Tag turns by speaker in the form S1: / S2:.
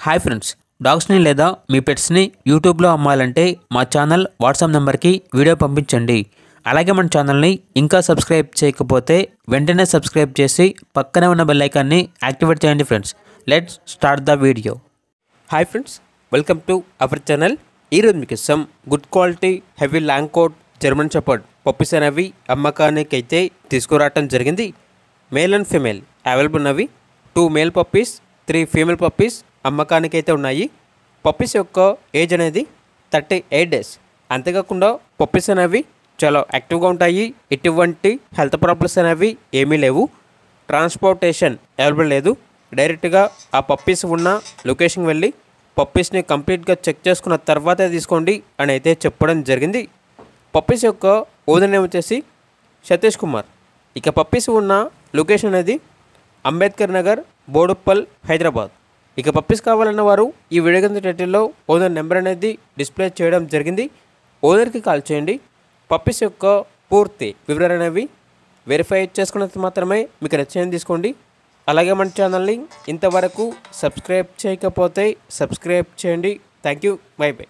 S1: Hi friends, డాగ్స్ని లేదా మీ పెట్స్ని యూట్యూబ్లో అమ్మాలంటే మా ఛానల్ వాట్సాప్ నెంబర్కి వీడియో పంపించండి. అలాగే మన ఛానల్ని ఇంకా సబ్స్క్రైబ్ చేయకపోతే వెంటనే సబ్స్క్రైబ్ చేసి పక్కనే ఉన్న బెల్ ఐకాన్ని యాక్టివేట్ చేయండి friends. Let's start the video. Hi friends, welcome to our channel. ఈరోజు మీకు some good quality heavy long coat German shepherd puppies అనేవి అమ్మకానికి అయితే తీసుకురావటం జరిగింది. మేల్ అండ్ ఫీమేల్ అవైలబుల్ ఉన్నవి. 2 మేల్ పప్పీస్ 3 ఫీమేల్ పప్పీస్ అమ్మకానికి అయితే ఉన్నాయి. పప్పీస్ యొక్క ఏజ్ అనేది 38 డేస్. అంతేకాకుండా పప్పీస్ అనేవి చాలా యాక్టివ్గా ఉంటాయి. ఎటువంటి హెల్త్ ప్రాబ్లమ్స్ అనేవి ఏమీ లేవు. ట్రాన్స్పోర్టేషన్ అవైలబుల్ లేదు. డైరెక్ట్గా ఆ పప్పీస్ ఉన్న లొకేషన్కి వెళ్ళి పప్పీస్ని కంప్లీట్గా చెక్ చేసుకున్న తర్వాతే తీసుకోండి అని అయితే చెప్పడం జరిగింది. పప్పీస్ యొక్క ఓనర్ నేమ్ వచ్చేసి సతీష్ కుమార్. ఇక పప్పీస్ ఉన్న లొకేషన్ అనేది అంబేద్కర్ నగర్, బోడుప్పల్, హైదరాబాద్. ఇక పప్పీస్ కావాలన్న వారు ఈ వీడియో కింద టైటిల్లో ఓనర్ నెంబర్ అనేది డిస్ప్లే చేయడం జరిగింది. ఓనర్కి కాల్ చేయండి. పప్పీస్ యొక్క పూర్తి వివరాలు అనేవి వెరిఫై చేసుకున్నంత మాత్రమే మీకు నచ్చింది తీసుకోండి. అలాగే మన ఛానల్ని ఇంతవరకు సబ్స్క్రైబ్ చేయకపోతే సబ్స్క్రైబ్ చేయండి. Thank you. By by.